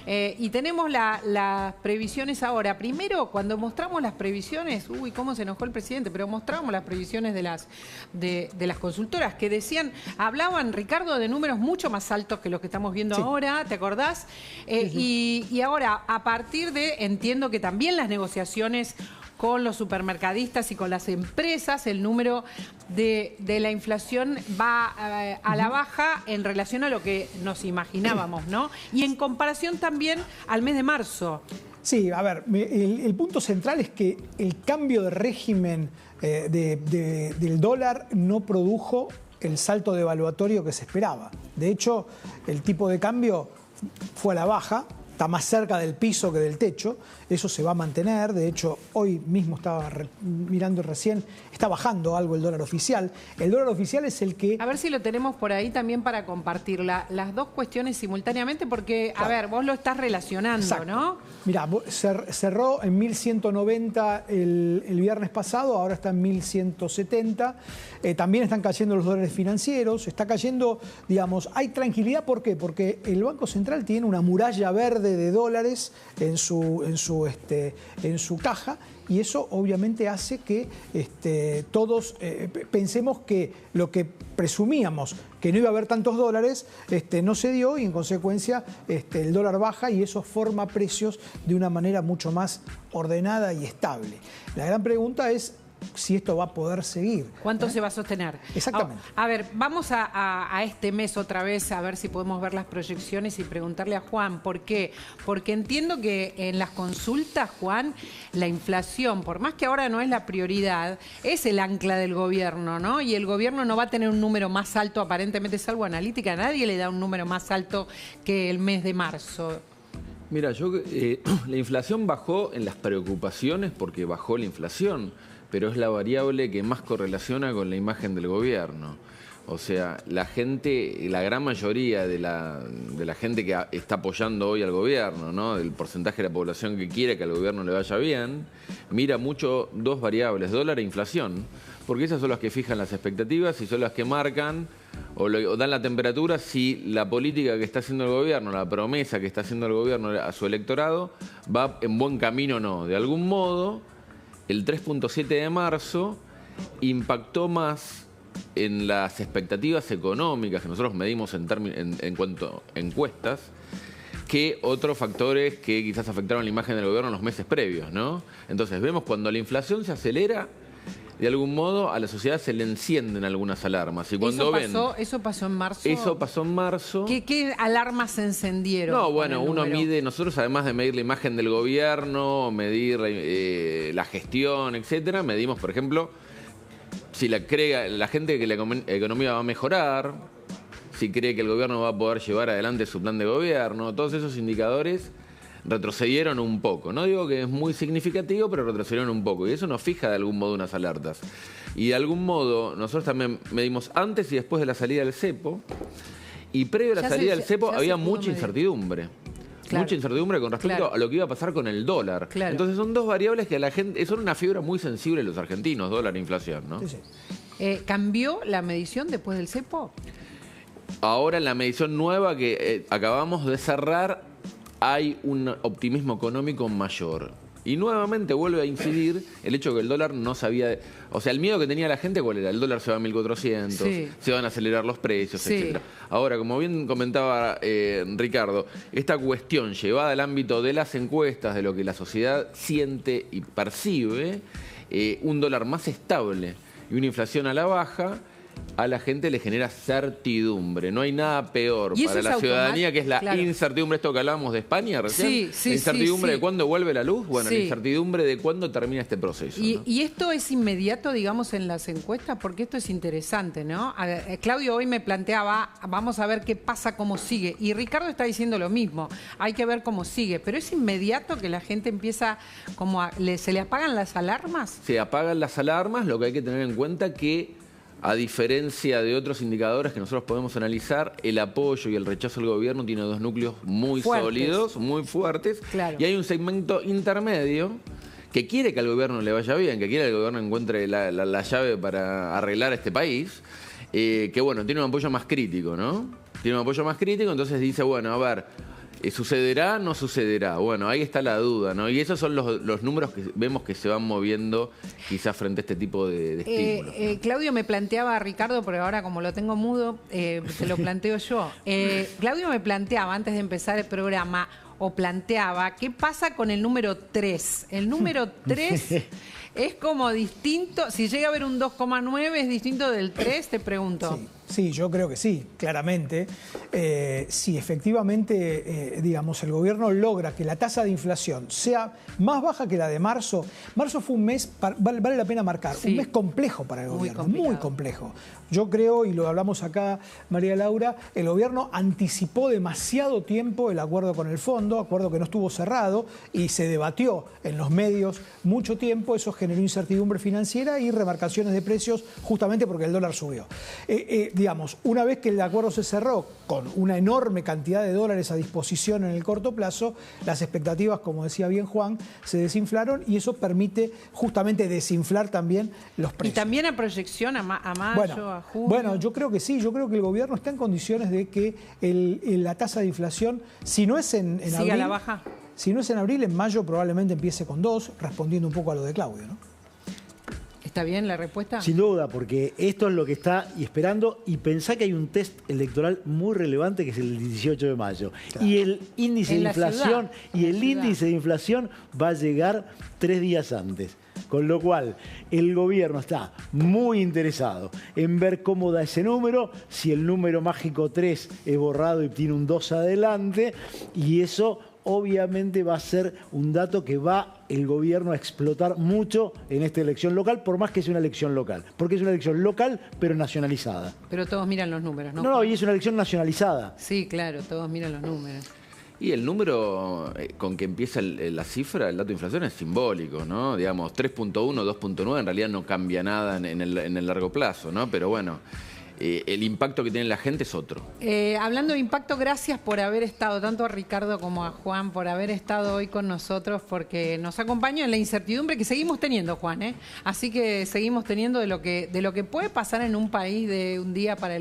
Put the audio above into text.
Y tenemos las previsiones ahora. Primero, cuando mostramos las previsiones, uy, cómo se enojó el presidente, pero mostramos las previsiones de las consultoras que decían, hablaban, Ricardo, de números mucho más altos que los que estamos viendo ahora, ¿te acordás? Y ahora, a partir de, entiendo que también las negociaciones con los supermercadistas y con las empresas, el número de la inflación va a la baja en relación a lo que nos imaginábamos, ¿no? Y en comparación también al mes de marzo. Sí, a ver, el punto central es que el cambio de régimen del dólar no produjo el salto devaluatorio que se esperaba. De hecho, el tipo de cambio fue a la baja, está más cerca del piso que del techo, eso se va a mantener. De hecho, hoy mismo estaba mirando recién, está bajando algo el dólar oficial. El dólar oficial es el que... A ver si lo tenemos por ahí también para compartir las dos cuestiones simultáneamente, porque, a ver, vos lo estás relacionando, exacto, ¿no? Mirá, cerró en 1190 el viernes pasado, ahora está en 1170. También están cayendo los dólares financieros, está cayendo, digamos, hay tranquilidad. ¿Por qué? Porque el Banco Central tiene una muralla verde de dólares en su caja, y eso obviamente hace que todos pensemos que lo que presumíamos que no iba a haber tantos dólares no se dio, y en consecuencia el dólar baja, y eso forma precios de una manera mucho más ordenada y estable. La gran pregunta es si esto va a poder seguir. ¿Cuánto se va a sostener? Exactamente. A ver, vamos a este mes otra vez, a ver si podemos ver las proyecciones y preguntarle a Juan. ¿Por qué? Porque entiendo que en las consultas, Juan, la inflación, por más que ahora no es la prioridad, es el ancla del gobierno, ¿no? Y el gobierno no va a tener un número más alto, aparentemente, salvo analítica. Nadie le da un número más alto que el mes de marzo. Mira, la inflación bajó en las preocupaciones porque bajó la inflación, pero es la variable que más correlaciona con la imagen del gobierno. O sea, la gente, la gran mayoría de la gente que está apoyando hoy al gobierno, ¿no?, del porcentaje de la población que quiere que al gobierno le vaya bien, mira mucho dos variables, dólar e inflación, porque esas son las que fijan las expectativas y son las que marcan o dan la temperatura si la política que está haciendo el gobierno, la promesa que está haciendo el gobierno a su electorado, va en buen camino o no. De algún modo, el 3.7 de marzo impactó más en las expectativas económicas que nosotros medimos en cuanto a encuestas que otros factores que quizás afectaron la imagen del gobierno en los meses previos, ¿no? Entonces vemos cuando la inflación se acelera, de algún modo a la sociedad se le encienden algunas alarmas. Y cuando ¿Eso pasó en marzo? Eso pasó en marzo. ¿Qué alarmas se encendieron? No, bueno, uno mide, nosotros además de medir la imagen del gobierno, medir la gestión, etcétera, medimos, por ejemplo, si cree la gente que la economía va a mejorar, si cree que el gobierno va a poder llevar adelante su plan de gobierno. Todos esos indicadores retrocedieron un poco. No digo que es muy significativo, pero retrocedieron un poco. Y eso nos fija de algún modo unas alertas. Y de algún modo nosotros también medimos antes y después de la salida del cepo. Y previo a la salida del cepo había mucha incertidumbre. Claro. Mucha incertidumbre con respecto a lo que iba a pasar con el dólar. Claro. Entonces son dos variables que a la gente, son una fibra muy sensible los argentinos, dólar e inflación, ¿no? Sí, sí. ¿Cambió la medición después del cepo? Ahora en la medición nueva que acabamos de cerrar hay un optimismo económico mayor. Y nuevamente vuelve a incidir el hecho que el dólar no sabía... O sea, el miedo que tenía la gente, ¿cuál era? El dólar se va a 1.400, se van a acelerar los precios, etc. Ahora, como bien comentaba Ricardo, esta cuestión llevada al ámbito de las encuestas, de lo que la sociedad siente y percibe, un dólar más estable y una inflación a la baja, a la gente le genera certidumbre. No hay nada peor para la ciudadanía que es la incertidumbre. Esto que hablábamos de España recién, la incertidumbre de cuándo vuelve la luz, bueno, la incertidumbre de cuándo termina este proceso. ¿Y esto es inmediato, digamos, en las encuestas? Porque esto es interesante, ¿no? Claudio hoy me planteaba, vamos a ver qué pasa, cómo sigue. Y Ricardo está diciendo lo mismo, hay que ver cómo sigue. Pero es inmediato que la gente empieza como ¿se le apagan las alarmas? Se apagan las alarmas, lo que hay que tener en cuenta que a diferencia de otros indicadores que nosotros podemos analizar, el apoyo y el rechazo al gobierno tiene dos núcleos muy sólidos, muy fuertes. Claro. Y hay un segmento intermedio que quiere que al gobierno le vaya bien, que quiere que el gobierno encuentre la llave para arreglar este país, que bueno, tiene un apoyo más crítico, ¿no? Tiene un apoyo más crítico, entonces dice, bueno, a ver, ¿Sucederá o no sucederá? Bueno, ahí está la duda, ¿no? Y esos son los números que vemos que se van moviendo quizás frente a este tipo de estímulos. Claudio me planteaba, Ricardo, porque ahora como lo tengo mudo, te lo planteo yo. Claudio me planteaba, antes de empezar el programa, ¿qué pasa con el número 3? El número 3 es como distinto, si llega a haber un 2,9 es distinto del 3, te pregunto. Sí, yo creo que sí, claramente. Si efectivamente, digamos, el gobierno logra que la tasa de inflación sea más baja que la de marzo. Marzo fue un mes, vale la pena marcar, un mes complejo para el gobierno, muy complejo. Yo creo, y lo hablamos acá, María Laura, el gobierno anticipó demasiado tiempo el acuerdo con el fondo, acuerdo que no estuvo cerrado y se debatió en los medios mucho tiempo. Eso generó incertidumbre financiera y remarcaciones de precios justamente porque el dólar subió. Digamos, una vez que el acuerdo se cerró con una enorme cantidad de dólares a disposición en el corto plazo, las expectativas, como decía bien Juan, se desinflaron y eso permite justamente desinflar también los precios. Y también a proyección a mayo, a junio. Bueno, yo creo que sí, yo creo que el gobierno está en condiciones de que la tasa de inflación, si no es en siga abril, a la baja. Si no es en abril, en mayo probablemente empiece con 2, respondiendo un poco a lo de Claudio, ¿no? ¿Está bien la respuesta? Sin duda, porque esto es lo que está esperando y pensá que hay un test electoral muy relevante que es el 18 de mayo. Claro. Y el índice de inflación índice de inflación va a llegar 3 días antes. Con lo cual, el gobierno está muy interesado en ver cómo da ese número, si el número mágico 3 es borrado y tiene un 2 adelante, y eso obviamente va a ser un dato que va el gobierno a explotar mucho en esta elección local, por más que sea una elección local. Porque es una elección local, pero nacionalizada. Pero todos miran los números, ¿no? No, y es una elección nacionalizada. Sí, claro, todos miran los números. Y el número con que empieza la cifra, el dato de inflación, es simbólico, ¿no? Digamos, 3.1, 2.9, en realidad no cambia nada en el largo plazo, ¿no? Pero bueno, el impacto que tiene la gente es otro. Hablando de impacto, gracias por haber estado, tanto a Ricardo como a Juan, por haber estado hoy con nosotros, porque nos acompaña en la incertidumbre que seguimos teniendo, Juan, ¿eh? Así que seguimos teniendo de lo que puede pasar en un país de un día para el otro.